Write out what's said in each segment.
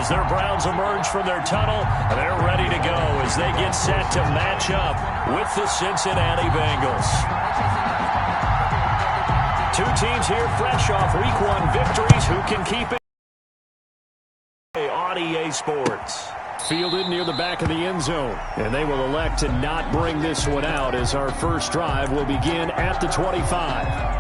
as their Browns emerge from their tunnel. They're ready to go as they get set to match up with the Cincinnati Bengals. Two teams here fresh off Week 1 victories. Who can keep it on EA Sports? Fielded near the back of the end zone, and they will elect to not bring this one out as our first drive will begin at the 25.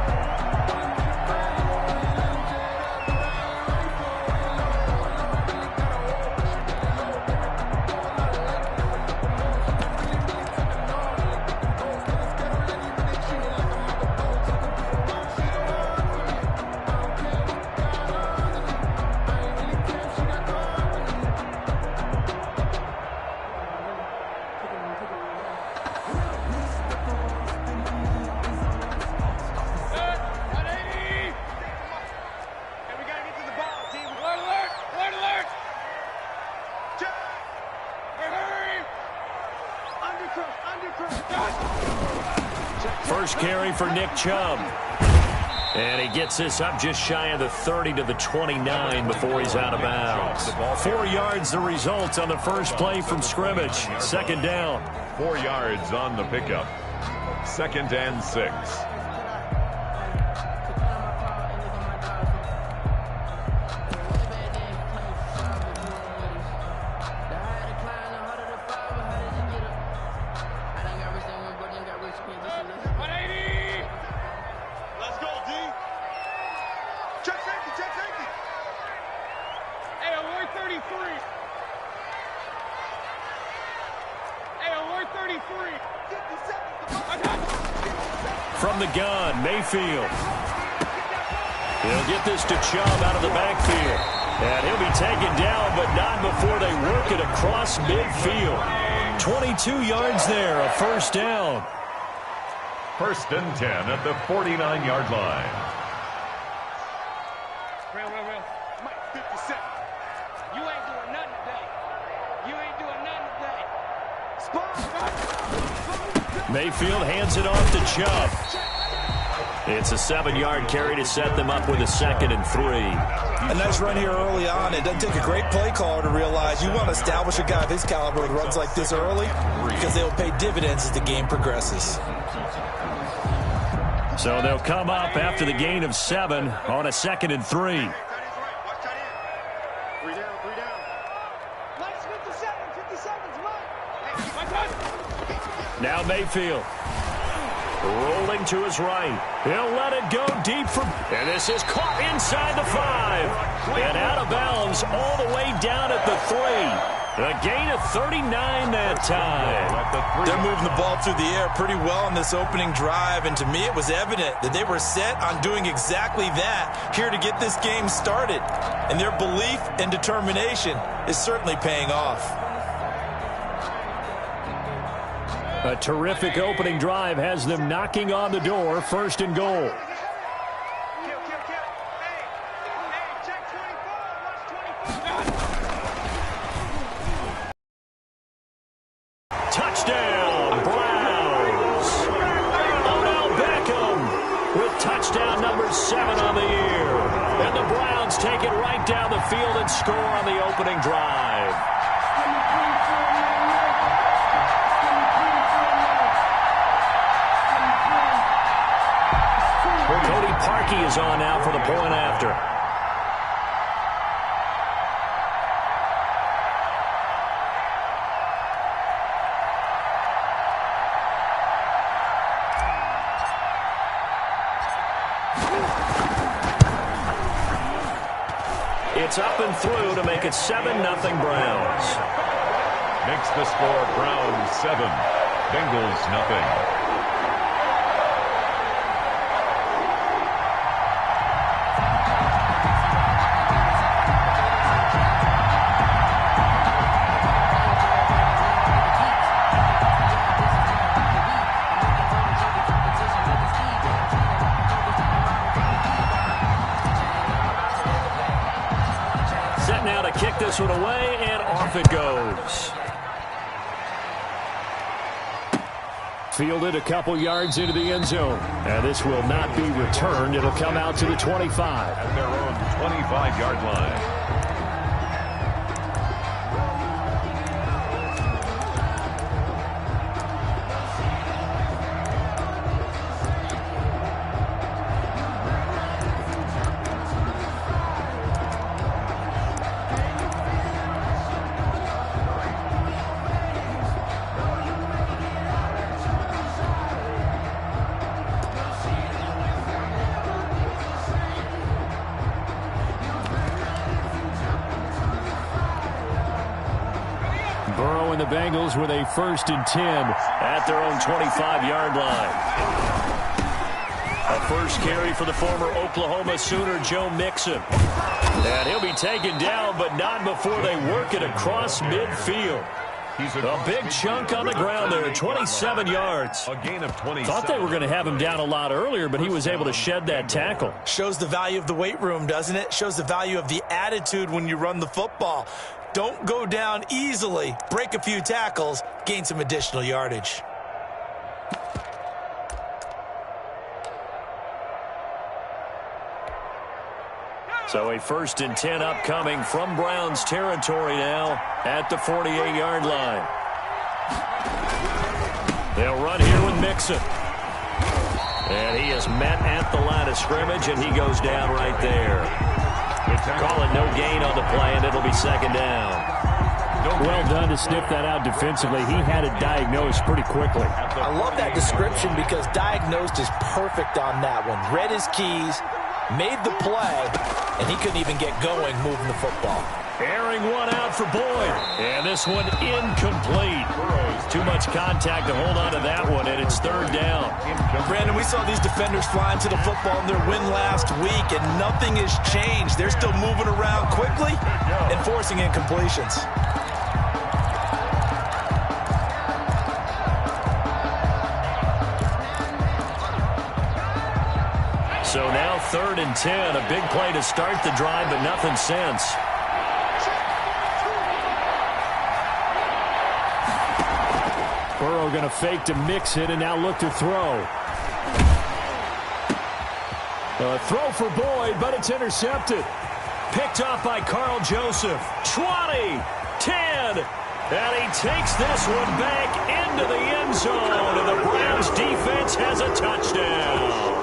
First carry for Nick Chubb. And he gets this up just shy of the 30 to the 29 before he's out of bounds. 4 yards the result on the first play from scrimmage. Second down. 4 yards on the pickup. 2nd and 6. From the gun, Mayfield. He'll get this to Chubb out of the backfield. And he'll be taken down, but not before they work it across midfield. 22 yards there, a first down. 1st and 10 at the 49-yard line. Real. Mike, 50 seconds. You ain't doing nothing today. You ain't doing nothing today. Mayfield hands it off to Chubb. It's a 7-yard carry to set them up with a 2nd and 3. A nice run here early on. It doesn't take a great play caller to realize you want to establish a guy of his caliber with runs like this early because they will pay dividends as the game progresses. So they'll come up after the gain of 7 on a 2nd and 3. Now Mayfield. Rolling to his right. He'll let it go deep and this is caught inside the 5. And out of bounds all the way down at the 3. A gain of 39 that time. They're moving the ball through the air pretty well on this opening drive, and to me it was evident that they were set on doing exactly that here to get this game started. And their belief and determination is certainly paying off. A terrific opening drive has them knocking on the door, 1st and goal. Touchdown, Browns. Odell Beckham with touchdown number 7 on the year. And the Browns take it right down the field and score on the opening drive. Parkey is on now for the point after. It's up and through to make it 7-0 Browns. Makes the score Browns 7, Bengals nothing. This one away, and off it goes. Fielded a couple yards into the end zone. And this will not be returned. It'll come out to the 25. At their own 25-yard line. Burrow and the Bengals with a 1st and 10 at their own 25-yard line. A first carry for the former Oklahoma Sooner, Joe Mixon. And he'll be taken down, but not before they work it across midfield. A big chunk on the ground there, 27 yards. A gain of 27. Thought they were going to have him down a lot earlier, but he was able to shed that tackle. Shows the value of the weight room, doesn't it? Shows the value of the attitude when you run the football. Don't go down easily. Break a few tackles, gain some additional yardage. So a 1st and 10 upcoming from Browns territory now at the 48-yard line. They'll run here with Mixon. And he is met at the line of scrimmage, and he goes down right there. Call it no gain on the play, and it'll be 2nd down. Well done to sniff that out defensively. He had it diagnosed pretty quickly. I love that description because diagnosed is perfect on that one. Read his keys, made the play, and he couldn't even get going moving the football. Airing one out for Boyd. And this one incomplete. Too much contact to hold on to that one, and it's 3rd down. Brandon, we saw these defenders flying to the football in their win last week, and nothing has changed. They're still moving around quickly and forcing incompletions. So now 3rd and 10. A big play to start the drive, but nothing since. Burrow going to fake to mix it and now look to throw. A throw for Boyd, but it's intercepted. Picked off by Carl Joseph. 20, 10, and he takes this one back into the end zone, and the Browns defense has a touchdown.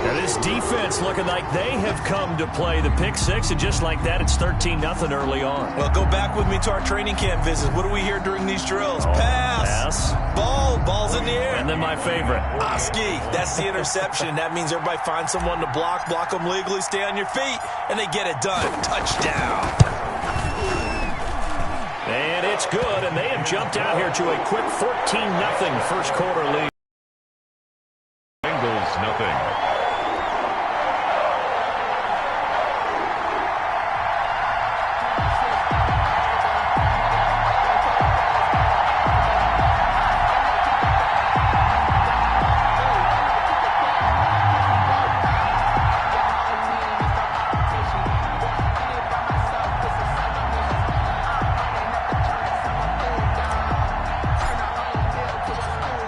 Now this defense looking like they have come to play the pick six, and just like that, it's 13-0 early on. Well, go back with me to our training camp visit. What do we hear during these drills? Pass. Ball's in the air. And then my favorite. Oski, that's the interception. That means everybody finds someone to block them legally, stay on your feet, and they get it done. Touchdown. And it's good, and they have jumped out here to a quick 14-0 first quarter lead. Bengals nothing.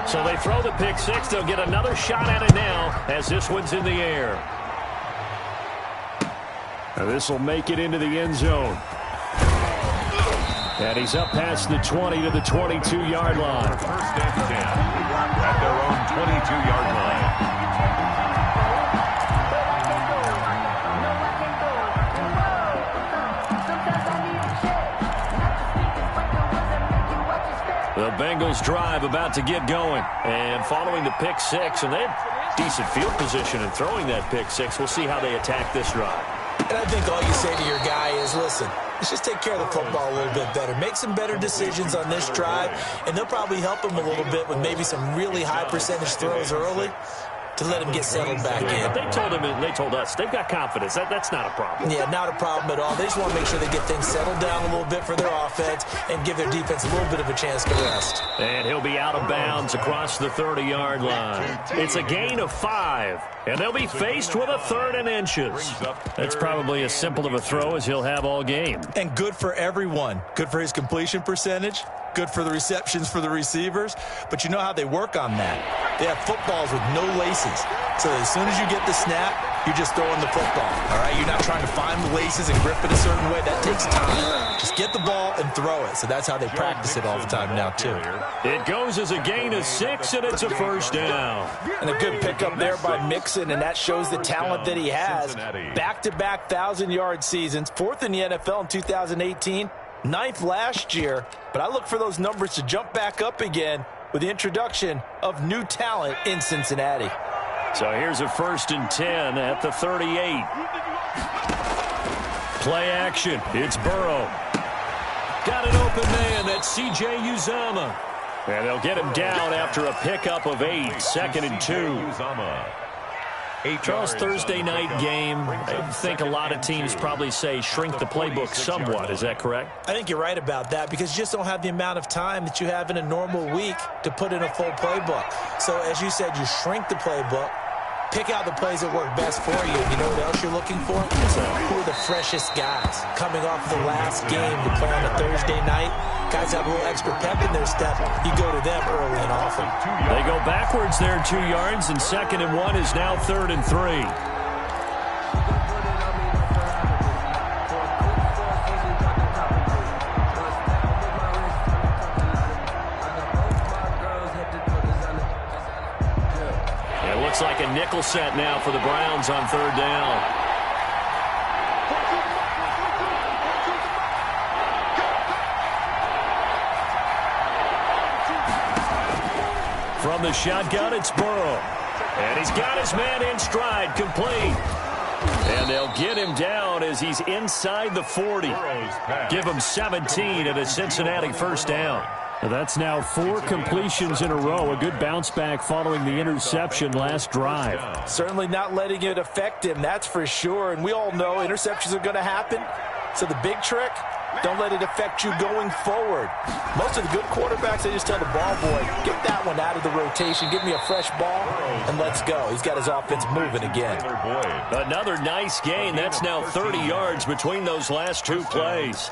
So they throw the pick six. They'll get another shot at it now as this one's in the air. Now this will make it into the end zone. And he's up past the 20 to the 22-yard line. First and 10 at their own 22-yard line. The Bengals drive about to get going. And following the pick six, and they have decent field position in throwing that pick six. We'll see how they attack this drive. And I think all you say to your guy is, listen, let's just take care of the football a little bit better. Make some better decisions on this drive, and they'll probably help him a little bit with maybe some really high percentage throws early to let him get settled back in. They told him, and they told us, they've got confidence. That's not a problem. Yeah, not a problem at all. They just want to make sure they get things settled down a little bit for their offense and give their defense a little bit of a chance to rest. And he'll be out of bounds across the 30-yard line. It's a gain of 5, and they'll be faced with a 3rd and inches. That's probably as simple of a throw as he'll have all game. And good for everyone. Good for his completion percentage. Good for the receptions for the receivers. But you know how they work on that. They have footballs with no laces. So as soon as you get the snap, you're just throwing the football. All right, you're not trying to find the laces and grip it a certain way. That takes time. Just get the ball and throw it. So that's how they practice it all the time now, too. It goes as a gain of 6, and it's a first down. And a good pickup there by Mixon, and that shows the talent that he has. Back-to-back 1,000-yard seasons, 4th in the NFL in 2018, 9th last year. But I look for those numbers to jump back up again with the introduction of new talent in Cincinnati. So here's a 1st and 10 at the 38. Play action. It's Burrow. Got an open man. That's C.J. Uzomah. And they'll get him down after a pickup of 8, 2nd and 2. Charles, Thursday night game, I think a lot of teams probably say shrink the playbook somewhat. Is that correct? I think you're right about that because you just don't have the amount of time that you have in a normal week to put in a full playbook. So, as you said, you shrink the playbook, pick out the plays that work best for you. You know what else you're looking for? Who are the freshest guys coming off the last game to play on a Thursday night? Guys have a little extra pep in their step. You go to them early and often. They go backwards there 2 yards, and 2nd and 1 is now 3rd and 3. It looks like a nickel set now for the Browns on 3rd down. From the shotgun, it's Burrow. And he's got his man in stride, complete. And they'll get him down as he's inside the 40. Give him 17 and a Cincinnati first down. That's now 4 completions in a row. A good bounce back following the interception last drive. Certainly not letting it affect him, that's for sure. And we all know interceptions are going to happen. So the big trick, don't let it affect you going forward. Most of the good quarterbacks, they just tell the ball boy, get that one out of the rotation, give me a fresh ball, and let's go. He's got his offense moving again. Another nice gain. That's now 30 yards between those last 2 plays.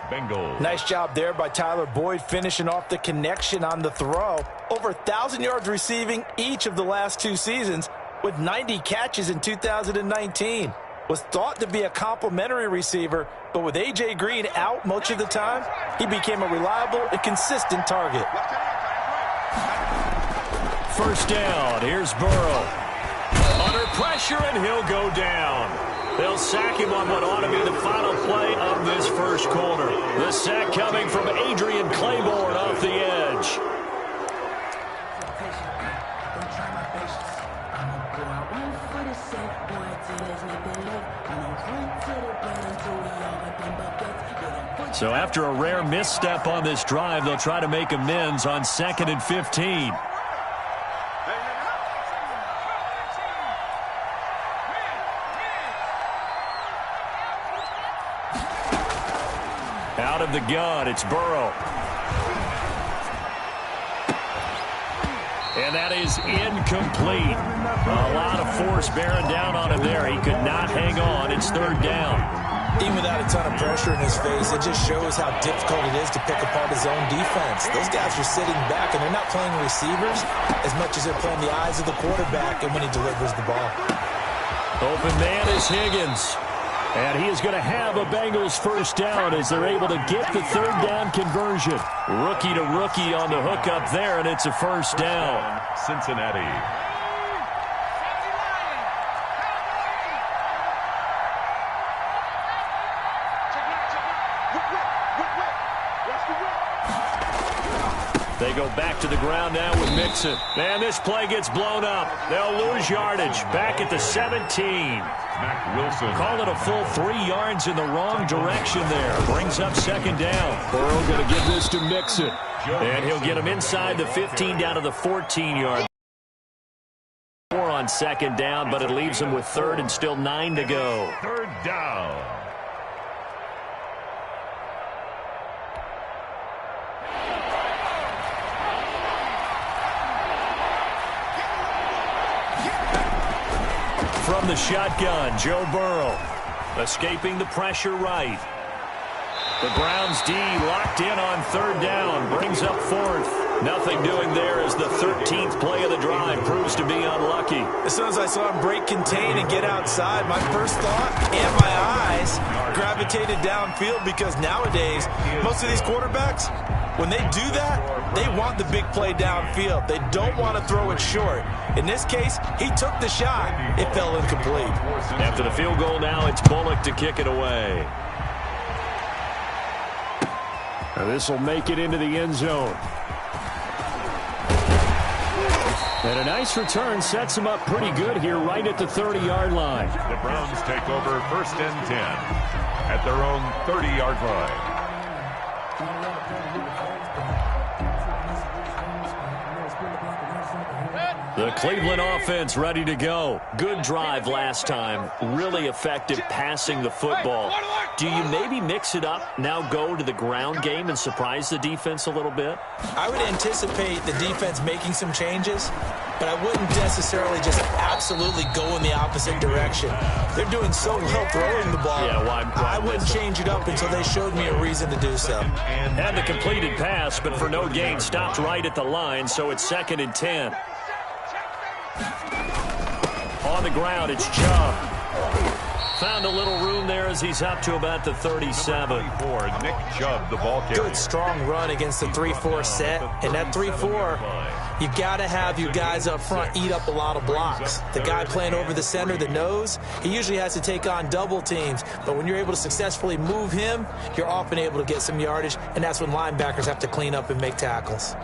Nice job there by Tyler Boyd finishing off the connection on the throw. Over 1,000 yards receiving each of the last 2 seasons with 90 catches in 2019. Was thought to be a complimentary receiver, but with A.J. Green out much of the time, he became a reliable and consistent target. First down, here's Burrow. Under pressure, and he'll go down. They'll sack him on what ought to be the final play of this first quarter. The sack coming from Adrian Claiborne off the edge. So after a rare misstep on this drive, they'll try to make amends on 2nd and 15. Out of the gun, it's Burrow. And that is incomplete. A lot of force bearing down on him there. He could not hang on. It's 3rd down. Even without a ton of pressure in his face, it just shows how difficult it is to pick apart his own defense. Those guys are sitting back, and they're not playing receivers as much as they're playing the eyes of the quarterback and when he delivers the ball. Open man is Higgins. And he is going to have a Bengals first down as they're able to get the 3rd down conversion. Rookie to rookie on the hook up there, and it's a first down. Cincinnati. They go back to the ground now with Mixon. And this play gets blown up. They'll lose yardage. Back at the 17. Mac Wilson. Call it a full 3 yards in the wrong direction there. Brings up 2nd down. Burrow going to give this to Mixon. And he'll get him inside the 15 down to the 14-yard. 4 on 2nd down, but it leaves him with 3rd and still 9 to go. 3rd down. From the shotgun, Joe Burrow. Escaping the pressure right. The Browns D locked in on 3rd down. Brings up 4th. Nothing doing there as the 13th play of the drive proves to be unlucky. As soon as I saw him break contain and get outside, my first thought and my eyes gravitated downfield because nowadays, most of these quarterbacks, when they do that, they want the big play downfield. They don't want to throw it short. In this case, he took the shot. It fell incomplete. After the field goal now, it's Bullock to kick it away. Now this will make it into the end zone. And a nice return sets him up pretty good here right at the 30-yard line. The Browns take over 1st and 10 at their own 30-yard line. The Cleveland offense ready to go. Good drive last time. Really effective passing the football. Do you maybe mix it up, now go to the ground game and surprise the defense a little bit? I would anticipate the defense making some changes, but I wouldn't necessarily just absolutely go in the opposite direction. They're doing so well throwing the ball. Yeah, why I wouldn't change it up until they showed me a reason to do so. Had the completed pass, but for no gain, stopped right at the line, so it's 2nd and 10. On the ground, it's Chubb. Found a little room there as he's up to about the 37. Nick Chubb, the ball carrier. Good, strong run against the 3-4 set. And that 3-4, you got to have your guys up front eat up a lot of blocks. The guy playing over the center, the nose, he usually has to take on double teams. But when you're able to successfully move him, you're often able to get some yardage, and that's when linebackers have to clean up and make tackles.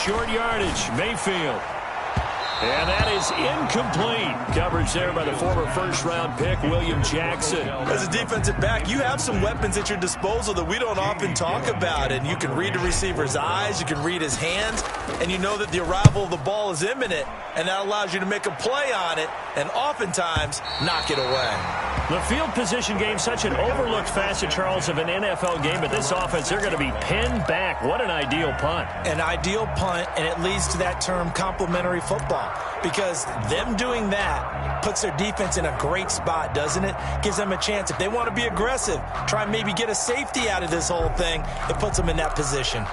Short yardage, Mayfield. And that is incomplete. Coverage there by the former first-round pick, William Jackson. As a defensive back, you have some weapons at your disposal that we don't often talk about. And you can read the receiver's eyes, you can read his hands, and you know that the arrival of the ball is imminent. And that allows you to make a play on it and oftentimes knock it away. The field position game, such an overlooked facet, Charles, of an NFL game. But this offense, they're going to be pinned back. What an ideal punt. An ideal punt, and it leads to that term complementary football. Because them doing that puts their defense in a great spot, doesn't it? Gives them a chance. If they want to be aggressive, try and maybe get a safety out of this whole thing, it puts them in that position.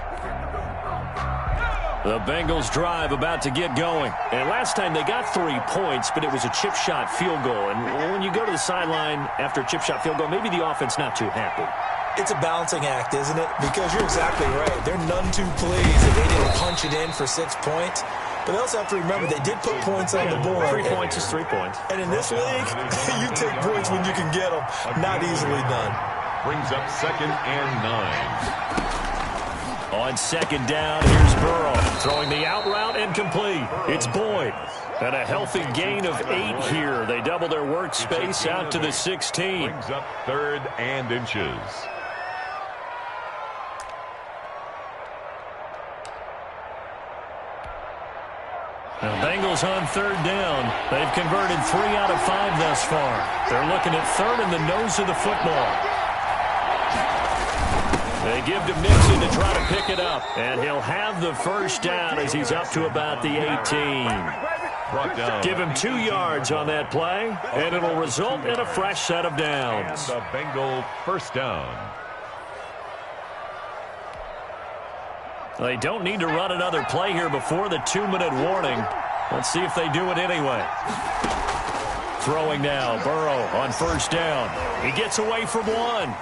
The Bengals drive about to get going. And last time they got 3 points, but it was a chip shot field goal. And when you go to the sideline after a chip shot field goal, maybe the offense not too happy. It's a balancing act, isn't it? Because you're exactly right. They're none too pleased that they didn't punch it in for 6 points. But they also have to remember they did put points on the board. 3 points is 3 points. And in this league, you take points when you can get them. Not easily done. Brings up 2nd and 9. On 2nd down, here's Burrow. Throwing the out route and complete. It's Boyd. And a healthy gain of 8 here. They double their workspace out to the 16. Brings up 3rd and inches. Now, Bengals on 3rd down. They've converted 3 out of 5 thus far. They're looking at 3rd in the nose of the football. They give to Mixon to try to pick it up. And he'll have the first down as he's up to about the 18. Give him 2 yards on that play, and it'll result in a fresh set of downs. And the Bengal first down. They don't need to run another play here before the 2-minute warning. Let's see if they do it anyway. Throwing now, Burrow on 1st down. He gets away from 1.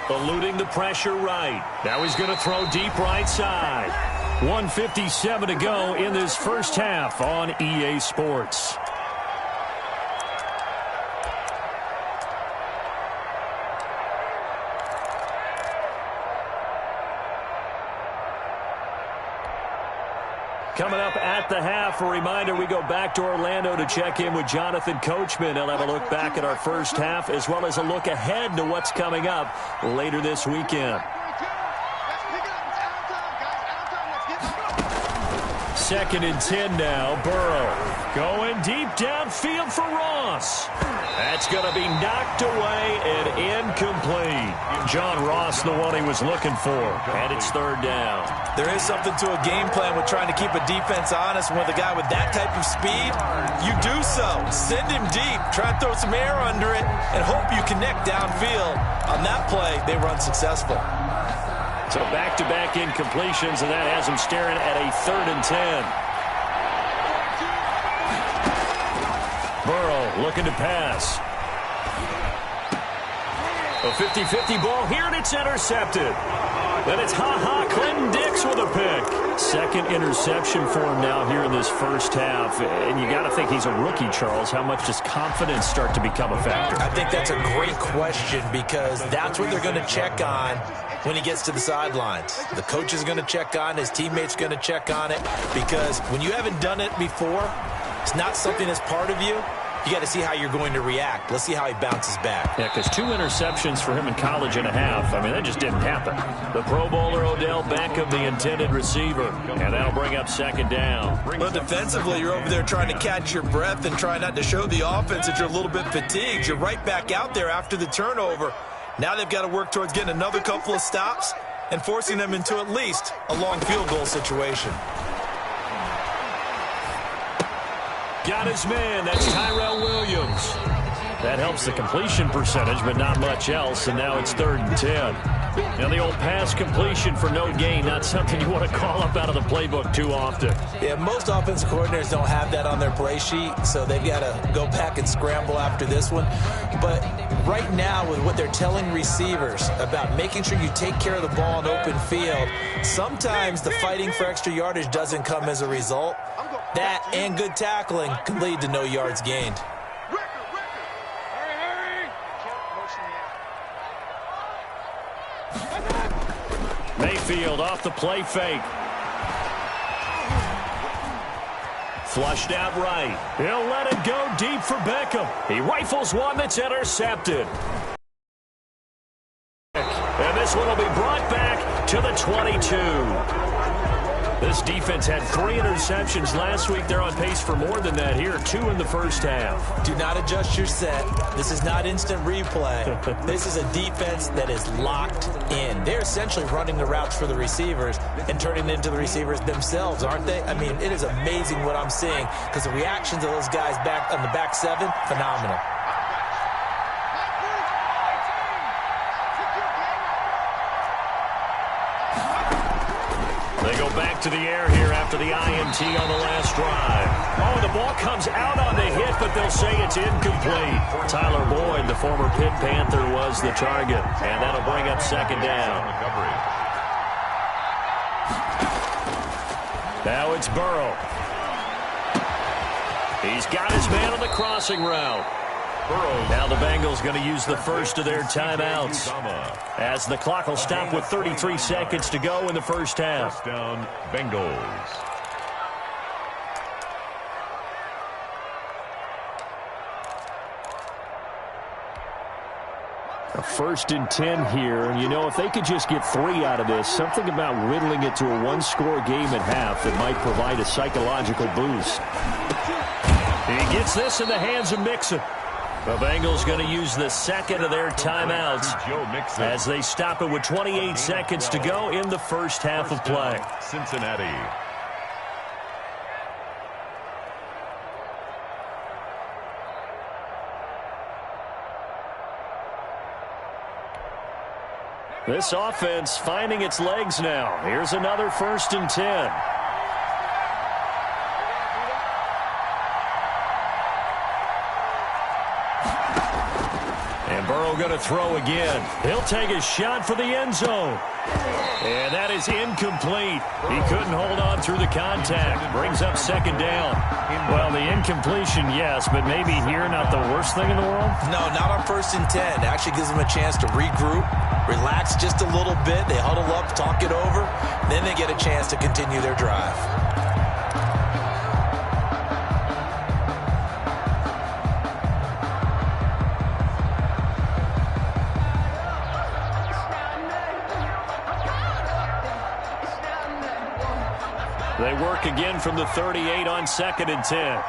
Eluding the pressure right. Now he's going to throw deep right side. 1:57 to go in this first half on EA Sports. Coming up at the half, a reminder, we go back to Orlando to check in with Jonathan Coachman. He'll have a look back at our first half as well as a look ahead to what's coming up later this weekend. 2nd and 10 now, Burrow. Going deep downfield for Ross. That's going to be knocked away and incomplete. John Ross, the one he was looking for, and it's 3rd down. There is something to a game plan with trying to keep a defense honest. With a guy with that type of speed, you do so. Send him deep. Try and throw some air under it and hope you connect downfield. On that play, they were unsuccessful. So back-to-back incompletions, and that has him staring at a 3rd and 10. Burrow looking to pass. A 50-50 ball here, and it's intercepted. Then it's Clinton Dix with a pick. second interception for him now here in this first half. And you got to think he's a rookie, Charles. How much does confidence start to become a factor? I think that's a great question because that's what they're going to check on when he gets to the sidelines. The coach is going to check on, his teammates going to check on it, because when you haven't done it before, it's not something that's part of you. You got to see how you're going to react. Let's see how he bounces back. Yeah, because 2 interceptions for him in college and a half. I mean, that just didn't happen. The Pro Bowler Odell Beckham, the intended receiver, and that'll bring up second down. Well, defensively, you're over there trying to catch your breath and try not to show the offense that you're a little bit fatigued. You're right back out there after the turnover. Now they've got to work towards getting another couple of stops and forcing them into at least a long field goal situation. Got his man. That's Tyrell Williams. That helps the completion percentage, but not much else, and now it's 3rd and 10. Now the old pass completion for no gain, not something you want to call up out of the playbook too often. Yeah, most offensive coordinators don't have that on their play sheet, so they've got to go back and scramble after this one. But right now, with what they're telling receivers about making sure you take care of the ball in open field, sometimes the fighting for extra yardage doesn't come as a result. That and good tackling can lead to no yards gained. Mayfield off the play fake. Flushed out right. He'll let it go deep for Beckham. He rifles one that's intercepted. And this one will be brought back to the 22. This defense had 3 interceptions last week. They're on pace for more than that here. 2 in the first half. Do not adjust your set. This is not instant replay. This is a defense that is locked in. They're essentially running the routes for the receivers and turning it into the receivers themselves, aren't they? I mean, it is amazing what I'm seeing because the reactions of those guys back on the back 7, phenomenal. They go back to the air here after the INT on the last drive. Oh, the ball comes out on the hit, but they'll say it's incomplete. Tyler Boyd, the former Pitt Panther, was the target, and that'll bring up second down. Now it's Burrow. He's got his man on the crossing route. Now the Bengals going to use the first of their timeouts as the clock will stop with 33 seconds to go in the first half. First down, Bengals. A 1st and 10 here, and you know, if they could just get 3 out of this, something about whittling it to a 1-score game at half that might provide a psychological boost. He gets this in the hands of Mixon. The Bengals going to use the second of their timeouts as they stop it with 28 seconds to go in the first half of play. Cincinnati. This offense finding its legs now. Here's another 1st and 10. Burrow going to throw again. He'll take a shot for the end zone. And that is incomplete. He couldn't hold on through the contact. Brings up second down. Well, the incompletion, yes, but maybe here not the worst thing in the world? No, not on 1st and 10. It actually gives them a chance to regroup, relax just a little bit. They huddle up, talk it over. Then they get a chance to continue their drive. They work again from the 38 on 2nd and 10.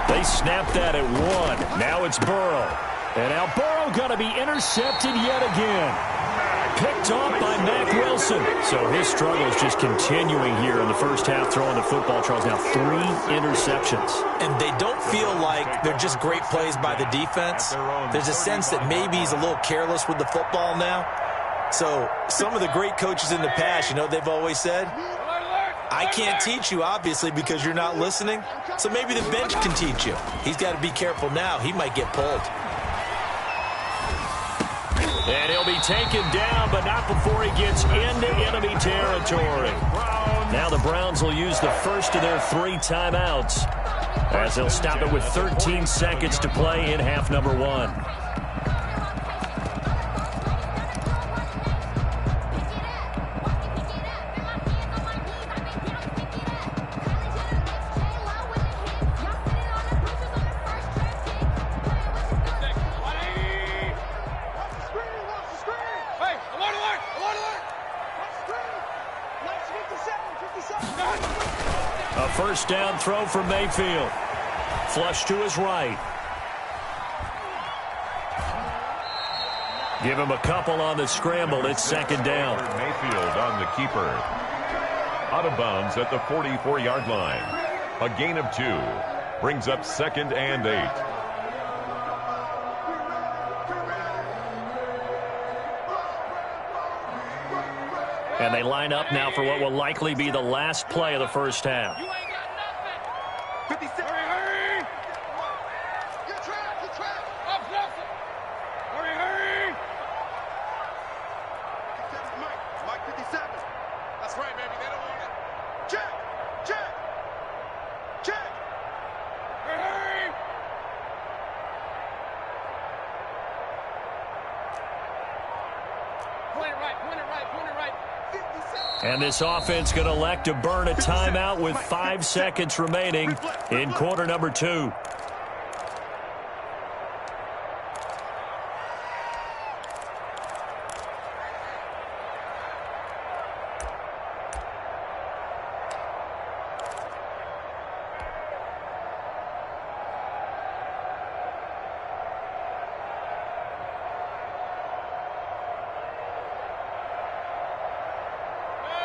They snap that at 1. Now it's Burrow. And now Burrow going to be intercepted yet again. Picked off by Mack Wilson. So his struggle is just continuing here in the first half throwing the football. Charles, now 3 interceptions. And they don't feel like they're just great plays by the defense. There's a sense that maybe he's a little careless with the football now. So some of the great coaches in the past, you know, they've always said, I can't teach you, obviously, because you're not listening. So maybe the bench can teach you. He's got to be careful now. He might get pulled. And he'll be taken down, but not before he gets into enemy territory. Now the Browns will use the first of their 3 timeouts, as they'll stop it with 13 seconds to play in half number 1. A first down throw for Mayfield. Flush to his right. Give him a couple on the scramble. It's second down. Mayfield on the keeper. Out of bounds at the 44-yard line. A gain of 2. Brings up 2nd and 8. And they line up now for what will likely be the last play of the first half. You ain't got nothing. 57. Hurry. Get trapped. Up, Nelson. Hurry. Mike 57. That's right, baby. They don't want it. Check. Hurry. Point it right. And this offense going to elect to burn a timeout with 5 seconds remaining in quarter number 2.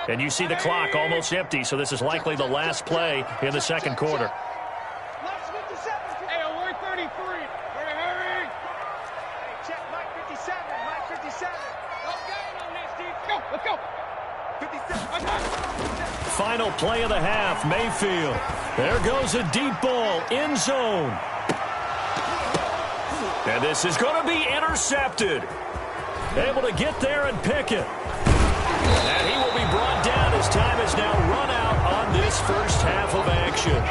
And you see the clock almost empty, so this is likely the last play in the second quarter. Hey, alert 33. Hurry. Hey, check Mike 57. No gain on this defense. Let's go. 57. Final play of the half, Mayfield. There goes a deep ball, end zone. And this is going to be intercepted. Able to get there and pick it. And he will be brought down as time has now run out on this first half of action.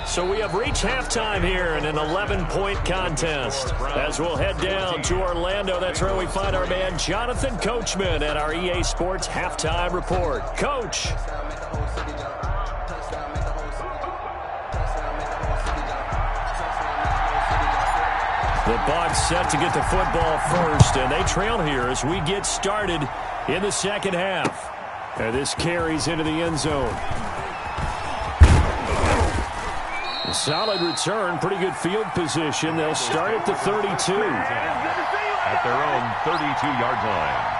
So we have reached halftime here in an 11-point contest. As we'll head down to Orlando, that's where we find our man Jonathan Coachman at our EA Sports Halftime Report. Coach. The Bucs set to get the football first, and they trail here as we get started in the second half. And this carries into the end zone. A solid return, pretty good field position. They'll start at the 32. At their own 32-yard line.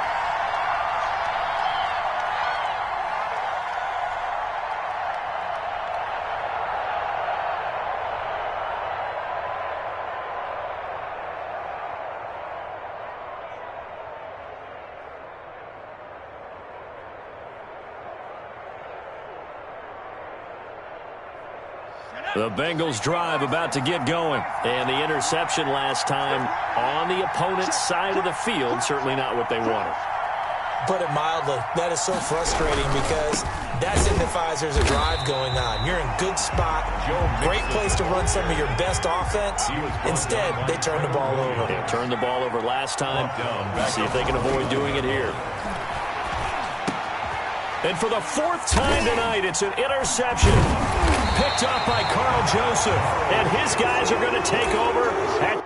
The Bengals drive about to get going. And the interception last time on the opponent's side of the field, certainly not what they wanted. Put it mildly, that is so frustrating because that signifies there's a drive going on. You're in good spot, great place to run some of your best offense. Instead, they turn the ball over. They turned the ball over last time. See if they can avoid doing it here. And for the 4th time tonight, it's an interception. Picked up by Carl Joseph. And his guys are going to take over at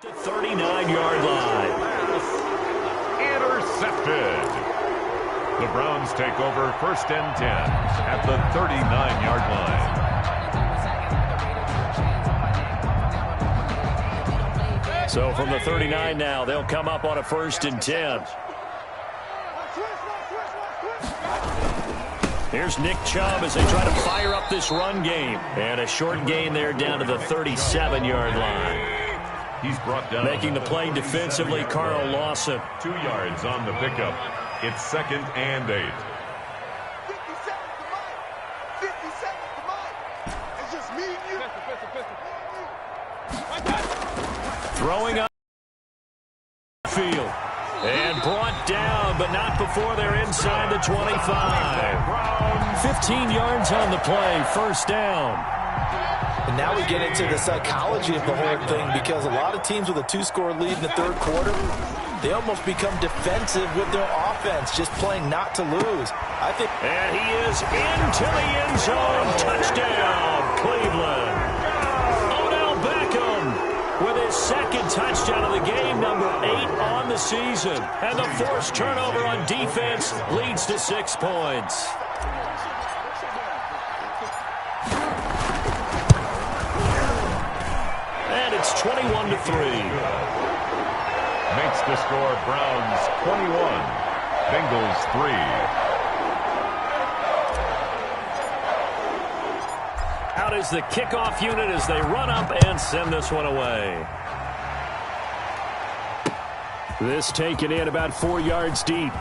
the 39-yard line. Intercepted. The Browns take over 1st and 10 at the 39-yard line. So from the 39 now, they'll come up on a 1st and 10. Here's Nick Chubb as they try to fire up this run game. And a short gain there down to the 37-yard line. He's brought down. Making the play defensively, Carl Lawson. 2 yards on the pickup. It's 2nd and 8. 50 seconds to mine. 50 seconds to mine. It's just me and you. Throwing up the field. And brought down, but not before they're inside the 25. 15 yards on the play, 1st down. And now we get into the psychology of the whole thing, because a lot of teams with a 2-score lead in the 3rd quarter, they almost become defensive with their offense, just playing not to lose. I think. And he is into the end zone. Touchdown, Cleveland. Odell Beckham with his 2nd touchdown of the game, number 8 on the season. And the forced turnover on defense leads to 6 points. And it's 21-3. Makes the score Browns 21, Bengals 3. Out is the kickoff unit as they run up and send this one away. This taken in about 4 yards deep.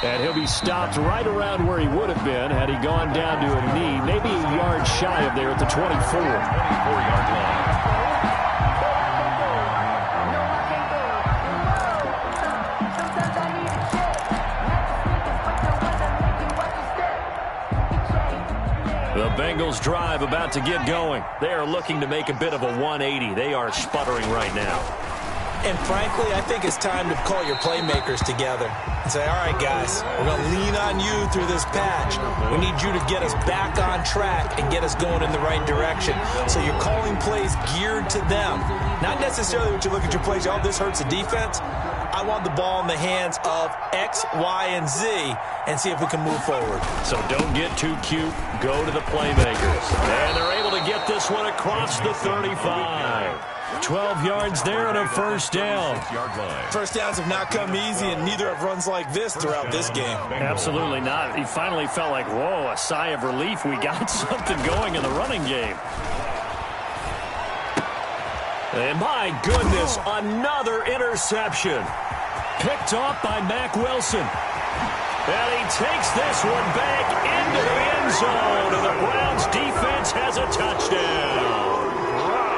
And he'll be stopped right around where he would have been had he gone down to a knee, maybe a yard shy of there at the 24. 24-yard line. The Bengals drive about to get going. They are looking to make a bit of a 180. They are sputtering right now. And frankly, I think it's time to call your playmakers together and say, all right, guys, we're going to lean on you through this patch. We need you to get us back on track and get us going in the right direction. So you're calling plays geared to them. Not necessarily what you look at your plays, oh, this hurts the defense. I want the ball in the hands of X, Y, and Z and see if we can move forward. So don't get too cute. Go to the playmakers. And they're able to get this one across the 35. 12 yards there and a 1st down. 6-yard line. First downs have not come easy, and neither have runs like this throughout this game. Absolutely not. He finally felt like, whoa, a sigh of relief. We got something going in the running game. And my goodness, another interception. Picked off by Mack Wilson. And he takes this one back into the end zone. And the Browns defense has a touchdown.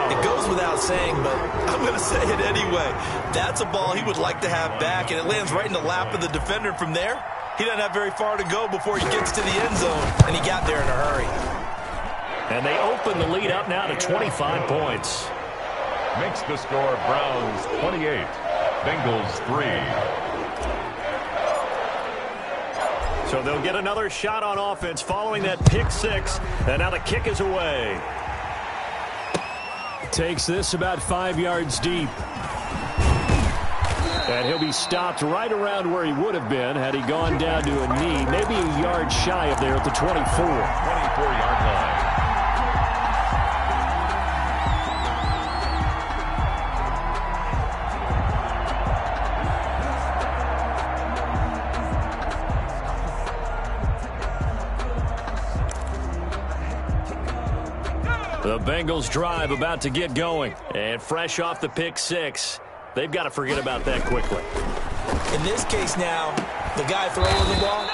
It goes without saying, but I'm going to say it anyway. That's a ball he would like to have back, and it lands right in the lap of the defender from there. He doesn't have very far to go before he gets to the end zone, and he got there in a hurry. And they open the lead up now to 25 points. Makes the score Browns 28, Bengals 3. So they'll get another shot on offense following that pick 6, and now the kick is away. Takes this about 5 yards deep. And he'll be stopped right around where he would have been had he gone down to a knee, maybe a yard shy of there at the 24. 24-yard line. The Bengals drive about to get going. And fresh off the pick 6, they've got to forget about that quickly. In this case now, the guy throwing the ball,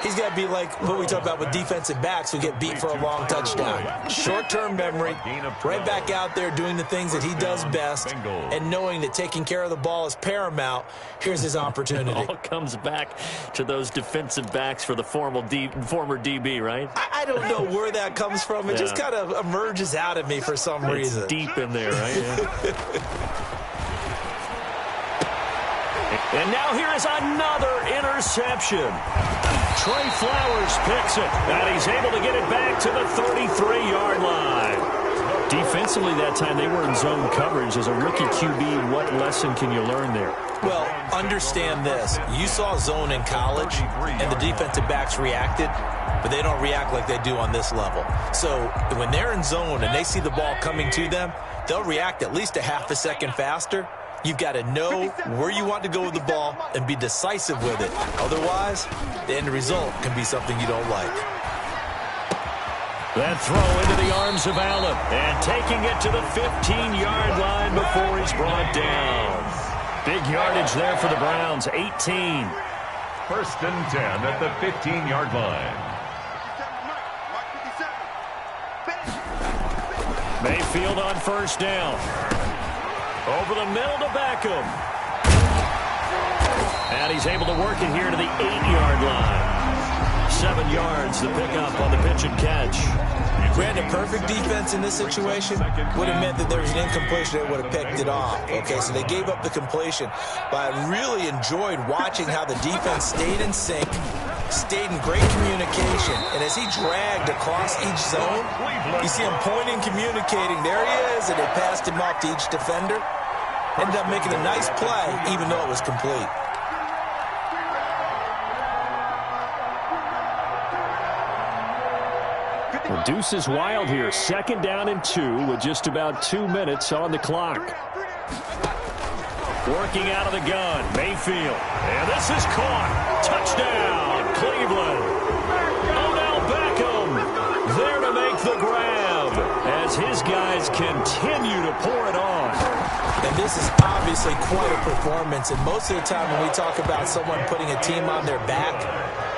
he's got to be like what we talk about with defensive backs who get beat for a long touchdown. Short-term memory, right back out there doing the things that he does best, and knowing that taking care of the ball is paramount. Here's his opportunity. It all comes back to those defensive backs for the former DB, right? I don't know where that comes from. It just kind of emerges out of me for some reason. It's deep in there, right? Yeah. And now here is another interception. Trey Flowers picks it, and he's able to get it back to the 33-yard line. Defensively that time, they were in zone coverage. As a rookie QB, what lesson can you learn there? Well, understand this. You saw zone in college, and the defensive backs reacted, but they don't react like they do on this level. So when they're in zone and they see the ball coming to them, they'll react at least a half a second faster. You've got to know where you want to go with the ball and be decisive with it. Otherwise, the end result can be something you don't like. That throw into the arms of Allen. And taking it to the 15-yard line before he's brought down. Big yardage there for the Browns, 18. First and 10 at the 15-yard line. Mayfield on first down. Over the middle to Beckham. And he's able to work it here to the 8-yard line. 7 yards, the pickup on the pitch and catch. Granted, perfect defense in this situation would have meant that there was an incompletion that would have picked it off. Okay, so they gave up the completion. But I really enjoyed watching how the defense stayed in sync, stayed in great communication. And as he dragged across each zone, you see him pointing, communicating. There he is, and they passed him off to each defender. Ended up making a nice play, even though it was complete. Well, Deuce is wild here. Second down and 2 with just about 2 minutes on the clock. Working out of the gun, Mayfield. And this is caught. Touchdown, Cleveland. Odell Beckham there to make the grab as his guys continue to pour it on. And this is obviously quite a performance. And most of the time when we talk about someone putting a team on their back,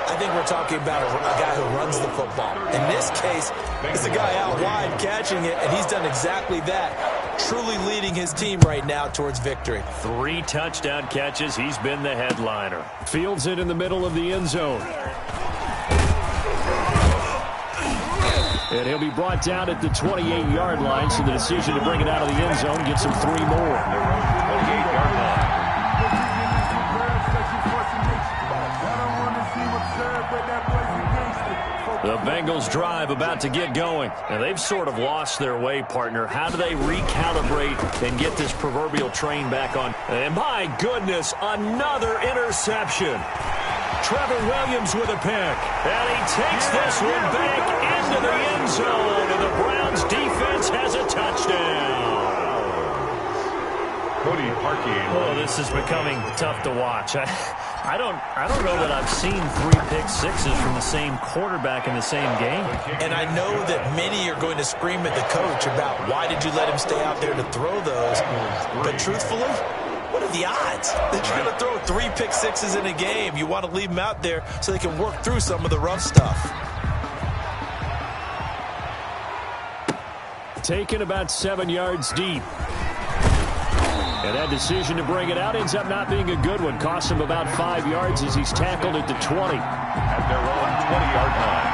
I think we're talking about a guy who runs the football. In this case, it's a guy out wide catching it, and he's done exactly that, truly leading his team right now towards victory. 3 touchdown catches. He's been the headliner. Fields it in the middle of the end zone. And he'll be brought down at the 28-yard line, so the decision to bring it out of the end zone gets him 3 more. 28-yard line. The Bengals drive about to get going. And they've sort of lost their way, partner. How do they recalibrate and get this proverbial train back on? And my goodness, another interception. Trevor Williams with a pick. And he takes this one back into the end zone. And the Browns defense has a touchdown. Cody Parkey. Oh, this is becoming tough to watch. I don't know that I've seen 3 pick sixes from the same quarterback in the same game. And I know that many are going to scream at the coach about why did you let him stay out there to throw those. But truthfully, what are the odds that you're going to throw 3 pick sixes in a game? You want to leave them out there so they can work through some of the rough stuff. Taken about 7 yards deep. And that decision to bring it out ends up not being a good one. Costs him about 5 yards as he's tackled at the 20. At their own 20-yard line.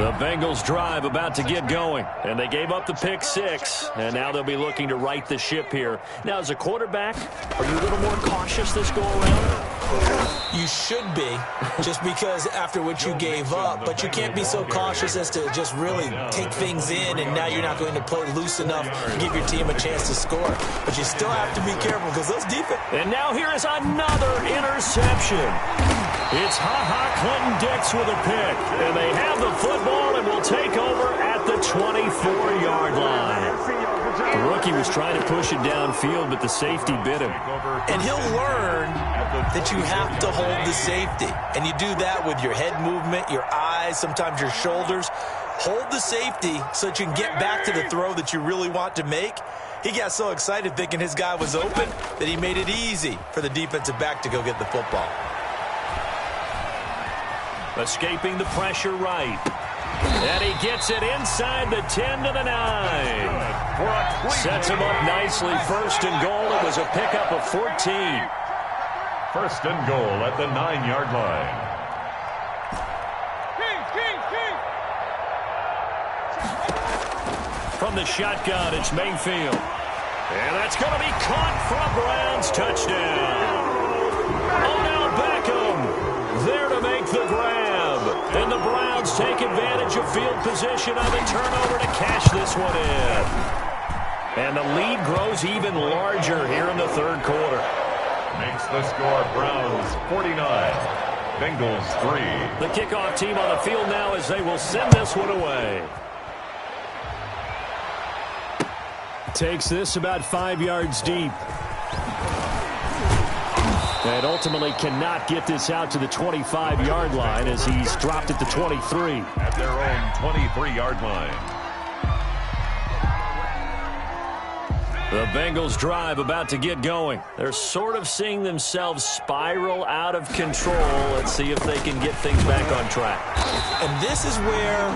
The Bengals drive about to get going. And they gave up the pick 6. And now they'll be looking to right the ship here. Now, as a quarterback, are you a little more cautious this go-around? You should be, just because after what you gave up, but you can't be so cautious as to just really take things in, and now you're not going to play loose enough to give your team a chance to score. But you still have to be careful because those defense. And now here is another interception. It's Clinton Dix with a pick, and they have the football and will take over at the 24-yard line. The rookie was trying to push it downfield, but the safety bit him. And he'll learn that you have to hold the safety. And you do that with your head movement, your eyes, sometimes your shoulders. Hold the safety so that you can get back to the throw that you really want to make. He got so excited thinking his guy was open that he made it easy for the defensive back to go get the football. Escaping the pressure right. And he gets it inside the 10 to the 9. Sets him up nicely. First and goal. It was a pickup of 14. First and goal at the 9-yard line. From the shotgun, it's Mayfield. And that's going to be caught for a Browns touchdown. Odell Beckham there to make the grab. And the Browns take advantage of field position on the turnover to cash this one in. And the lead grows even larger here in the third quarter. Makes the score Browns 49, Bengals 3. The kickoff team on the field now as they will send this one away. Takes this about 5 yards deep. And ultimately cannot get this out to the 25-yard line as he's dropped at the 23. At their own 23-yard line. The Bengals drive about to get going. They're sort of seeing themselves spiral out of control. Let's see if they can get things back on track. And this is where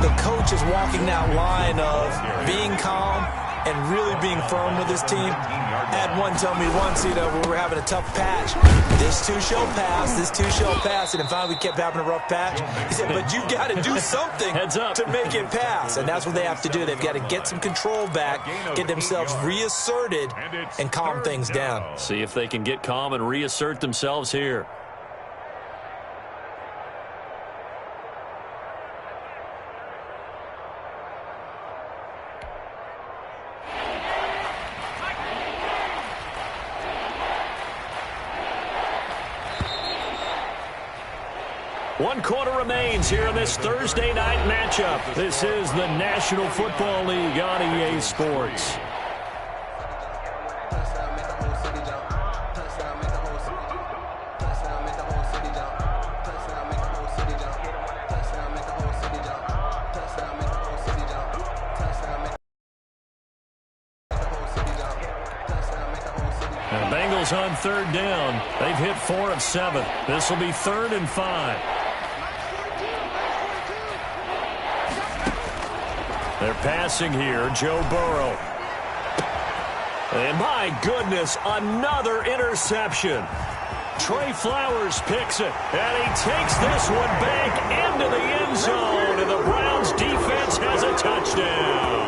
the coach is walking that line of being calm and really being firm with his team. I had one tell me once, when we were having a tough patch, this too shall pass, this too shall pass, and finally we kept having a rough patch. He said, but you got to do something to make it pass, and that's what they have to do. They've got to get some control back, get themselves reasserted, and calm things down. See if they can get calm and reassert themselves here. One quarter remains here in this Thursday night matchup. This is the National Football League on EA Sports. The Bengals on third down. They've hit 4 of 7. This will be 3rd and 5. They're passing here, Joe Burrow. And my goodness, another interception. Trey Flowers picks it, and he takes this one back into the end zone, and the Browns defense has a touchdown.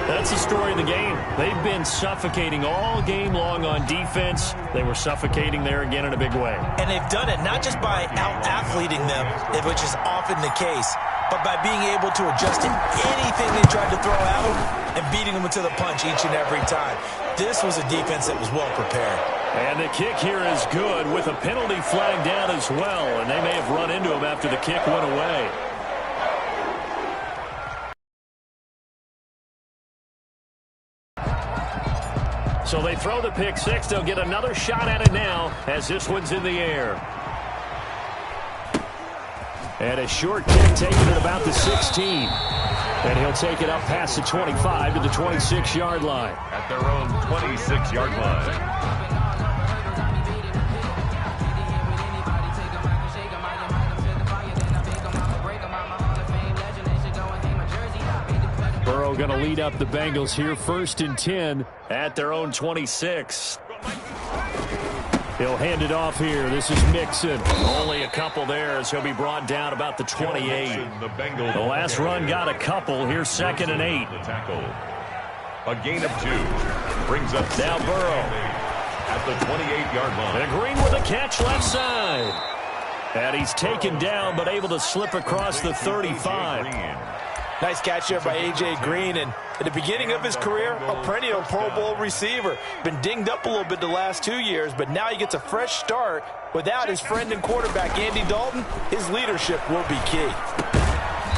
That's the story of the game. They've been suffocating all game long on defense. They were suffocating there again in a big way. And they've done it not just by out-athleting them, which is often the case, but by being able to adjust to anything they tried to throw at them and beating them to the punch each and every time. This was a defense that was well prepared. And the kick here is good with a penalty flag down as well, and they may have run into him after the kick went away. So they throw the pick six. They'll get another shot at it now as this one's in the air. And a short kick taken at about the 16. And he'll take it up past the 25 to the 26-yard line. At their own 26-yard line. Burrow going to lead up the Bengals here, 1st and 10 at their own 26. He'll hand it off here. This is Mixon. Only a couple there as he'll be brought down about the 28. The last run got a couple. Here's 2nd and 8. A gain of 2 brings up now Burrow at the 28-yard line. And Green with a catch left side. And he's taken down but able to slip across the 35. Nice catch there by A.J. Green, and at the beginning of his career, a perennial Pro Bowl receiver. Been dinged up a little bit the last 2 years, but now he gets a fresh start. Without his friend and quarterback, Andy Dalton, his leadership will be key.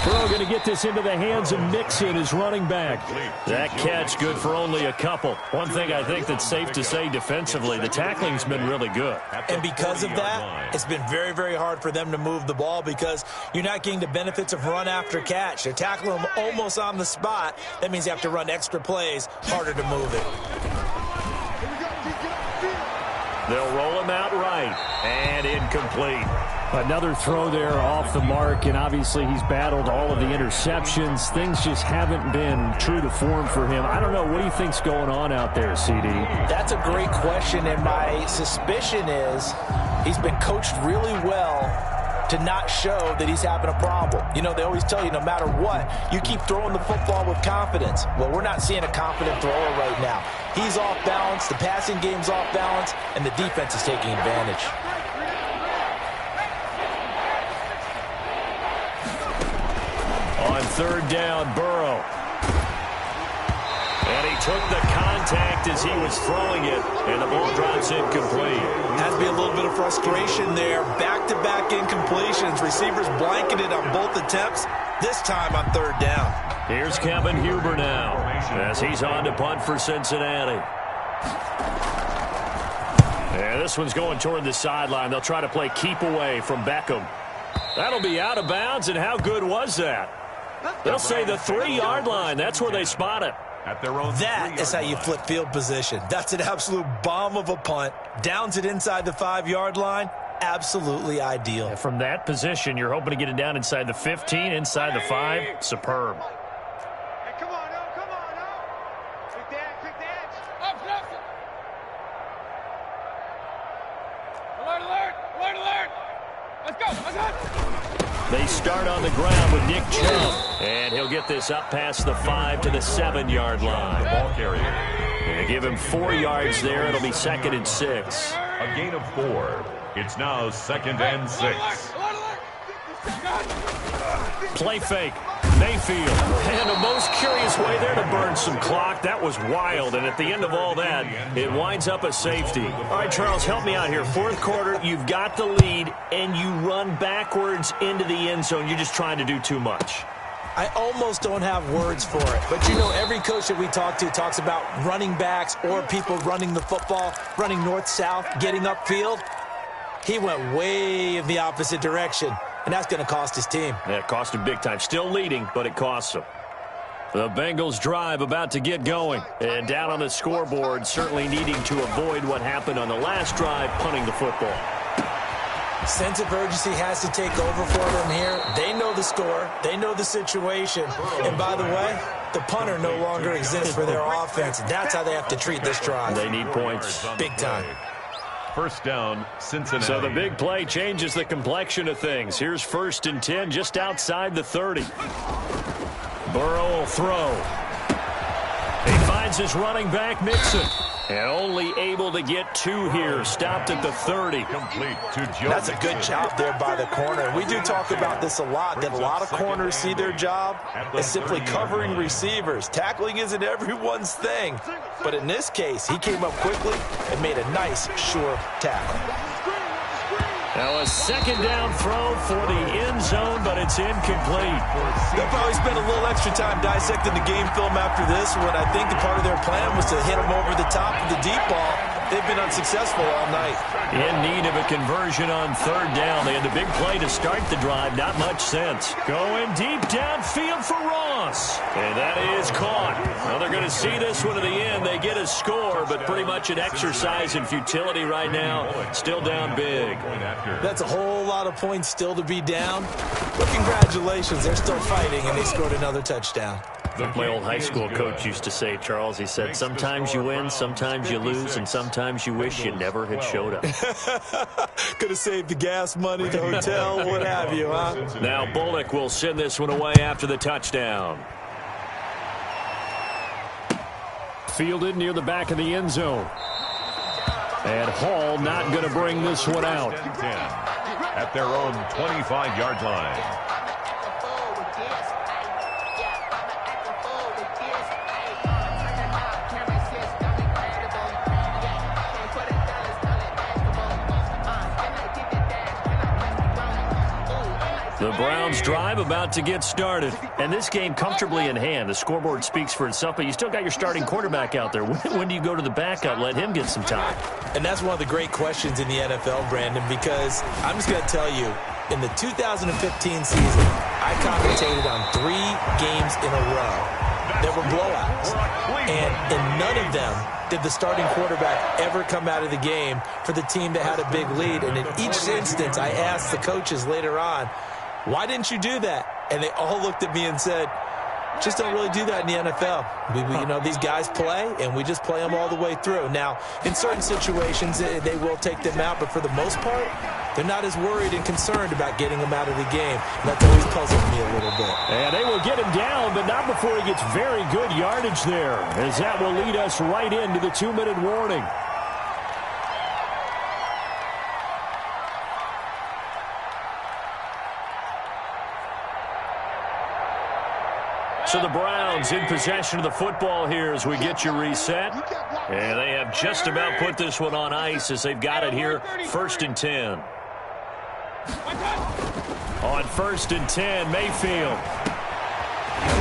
Burrow going to get this into the hands of Mixon, his running back. That catch good for only a couple. One thing I think that's safe to say defensively, the tackling's been really good. And because of that, it's been very, very hard for them to move the ball because you're not getting the benefits of run after catch. They're tackling them almost on the spot. That means you have to run extra plays, harder to move it. They'll roll him out right, and incomplete. Another throw there off the mark, and obviously he's battled all of the interceptions. Things just haven't been true to form for him. I don't know. What do you think's going on out there, CD? That's a great question, and my suspicion is he's been coached really well to not show that he's having a problem. You know, they always tell you no matter what, you keep throwing the football with confidence. Well, we're not seeing a confident thrower right now. He's off balance, the passing game's off balance, and the defense is taking advantage. On 3rd down, Burrow. And he took the contact as he was throwing it, and the ball drops incomplete. Has to be a little bit of frustration there. Back-to-back incompletions. Receivers blanketed on both attempts, this time on third down. Here's Kevin Huber now as he's on to punt for Cincinnati. And this one's going toward the sideline. They'll try to play keep away from Beckham. That'll be out of bounds, and how good was that? They'll say the 3-yard line. That's where they spot it. That is how you flip field position. That's an absolute bomb of a punt. Downs it inside the 5-yard line. Absolutely ideal. And from that position, you're hoping to get it down inside the 15, inside the 5. Superb. Hey, come on, no, come on, no. Quick the edge. Up, Justin. Alert, alert, alert, alert. Let's go, let's go. They start on the ground with Nick Chubb, and he'll get this up past the 5 to the 7-yard line. Ball carrier. And give him 4 yards there. It'll be 2nd and 6. A gain of 4. It's now 2nd and 6. Play fake. Mayfield. And a most curious way there to burn some clock. That was wild. And at the end of all that, it winds up a safety. All right, Charles, help me out here. Fourth quarter, you've got the lead, and you run backwards into the end zone. You're just trying to do too much. I almost don't have words for it. But, you know, every coach that we talk to talks about running backs or people running the football, running north-south, getting upfield. He went way in the opposite direction. And that's going to cost his team. Yeah, it cost him big time. Still leading, but it costs him. The Bengals drive about to get going. And down on the scoreboard, certainly needing to avoid what happened on the last drive, punting the football. Sense of urgency has to take over for them here. They know the score. They know the situation. And by the way, the punter no longer exists for their offense. That's how they have to treat this drive. They need points. Big time. First down, Cincinnati. So the big play changes the complexion of things. Here's 1st and 10 just outside the 30. Burrow will throw. He finds his running back, Mixon. And only able to get 2 here. Stopped at the 30. Complete to Joe. That's a good job there by the corner. And we do talk about this a lot, that a lot of corners see their job as simply covering receivers. Tackling isn't everyone's thing. But in this case, he came up quickly and made a nice, sure tackle. Now a 2nd down throw for the end zone, but it's incomplete. They'll probably spend a little extra time dissecting the game film after this one. I think the part of their plan was to hit him over the top of the deep ball. They've been unsuccessful all night. In need of a conversion on 3rd down. They had the big play to start the drive. Not much sense. Going deep downfield for Ross. And that is caught. Well, they're going to see this one to the end. They get a score, but pretty much an exercise in futility right now. Still down big. That's a whole lot of points still to be down. But congratulations, they're still fighting, and they scored another touchdown. Like my old high school coach used to say, Charles, he said, sometimes you win, sometimes you lose, and sometimes you wish you never had showed up. Could have saved the gas money, the hotel, what have you, huh? Now Bullock will send this one away after the touchdown. Fielded near the back of the end zone. And Hall not going to bring this one out. At their own 25-yard line. The Browns drive about to get started. And this game comfortably in hand. The scoreboard speaks for itself, but you still got your starting quarterback out there. When do you go to the backup? Let him get some time. And that's one of the great questions in the NFL, Brandon, because I'm just going to tell you, in the 2015 season, I commentated on 3 games in a row that were blowouts. And in none of them did the starting quarterback ever come out of the game for the team that had a big lead. And in each instance, I asked the coaches later on, why didn't you do that? And they all looked at me and said, just don't really do that in the NFL. You know, these guys play, and we just play them all the way through. Now, in certain situations, they will take them out, but for the most part, they're not as worried and concerned about getting them out of the game. And that's always puzzled me a little bit. And they will get him down, but not before he gets very good yardage there, as that will lead us right into the 2-minute warning. So the Browns Browns in possession of the football here as we get you reset. And they have just about put this one on ice as they've got it here, 1st and 10. On 1st and 10, Mayfield.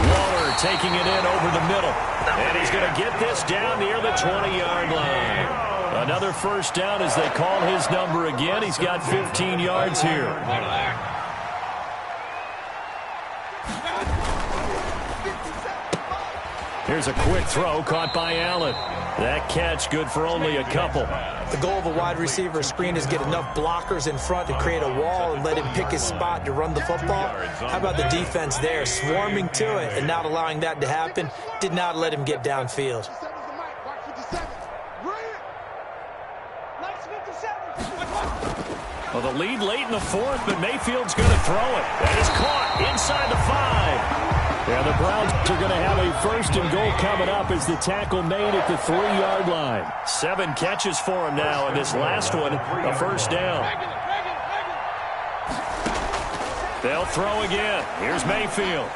Waller taking it in over the middle. And he's going to get this down near the 20-yard line. Another first down as they call his number again. He's got 15 yards here. Here's a quick throw caught by Allen. That catch good for only a couple. The goal of a wide receiver screen is get enough blockers in front to create a wall and let him pick his spot to run the football. How about the defense there, swarming to it and not allowing that to happen? Did not let him get downfield. Well, the lead late in the 4th, but Mayfield's going to throw it. That is caught inside the 5. Yeah, the Browns are going to have a 1st and goal coming up as the tackle made at the 3-yard line. 7 catches for him now, and this last one, a first down. They'll throw again. Here's Mayfield.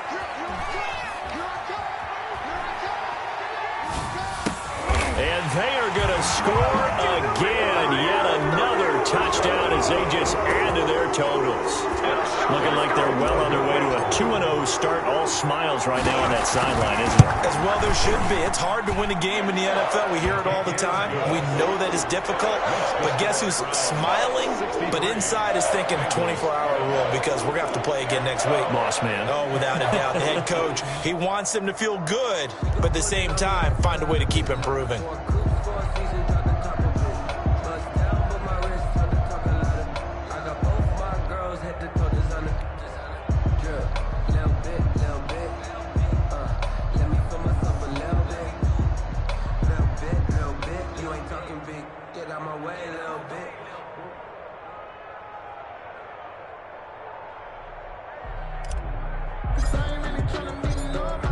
And they are going to score again. Yet another touchdown as they just add to their totals. Looking like they're well on their way to a 2-0 start. All smiles right now on that sideline, isn't it? As well there should be. It's hard to win a game in the NFL. We hear it all the time. We know that it's difficult. But guess who's smiling? But inside is thinking 24-hour rule because we're going to have to play again next week. Boss man. Oh, without a doubt. The head coach, he wants them to feel good, but at the same time, find a way to keep improving.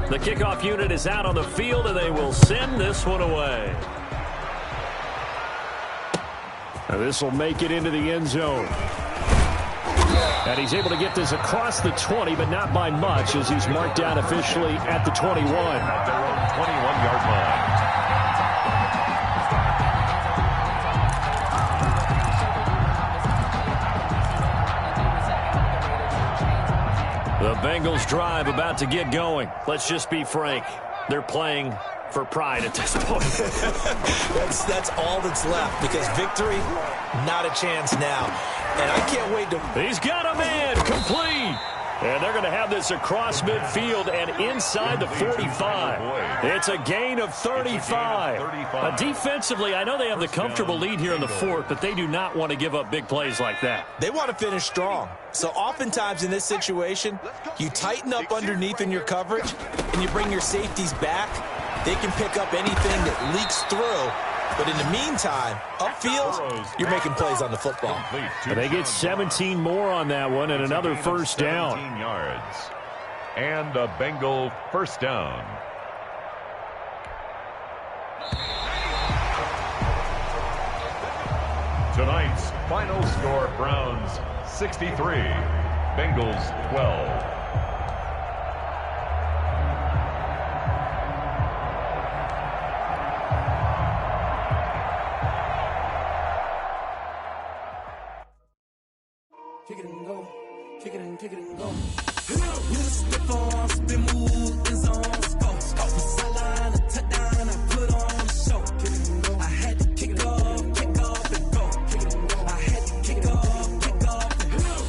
The kickoff unit is out on the field, and they will send this one away. Now this will make it into the end zone. And he's able to get this across the 20, but not by much, as he's marked down officially at the 21. At their own 21-yard line. The Bengals drive about to get going. Let's just be frank. They're playing for pride at this point. That's all that's left because victory, not a chance now. And I can't wait to... He's got a man complete. And they're going to have this across midfield and inside the 45. It's a gain of 35. Defensively, I know they have the comfortable lead here in the 4th, but they do not want to give up big plays like that. They want to finish strong. So oftentimes in this situation, you tighten up underneath in your coverage and you bring your safeties back. They can pick up anything that leaks through. But in the meantime, upfield, you're making plays on the football. And they get 17 more on that one and another first down. 17 yards. And a Bengal first down. Tonight's final score, Browns 63, Bengals 12. Kick it and go. Kick it and kick it and go. With a stiff arm, spin move, in zone, go. Off the sideline, a touchdown, I put on the show. Kick it and go. I had to kick off and go. Kick it and go. I had to kick off and go.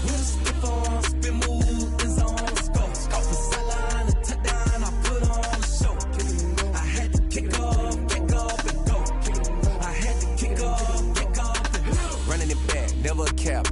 With a stiff arm, spin move, in zone, go. Off the sideline, a touchdown, I put on the show. Kick it and go. I had to kick off and go. Kick it and go. I had to kick off and go. Running it back, never a cap.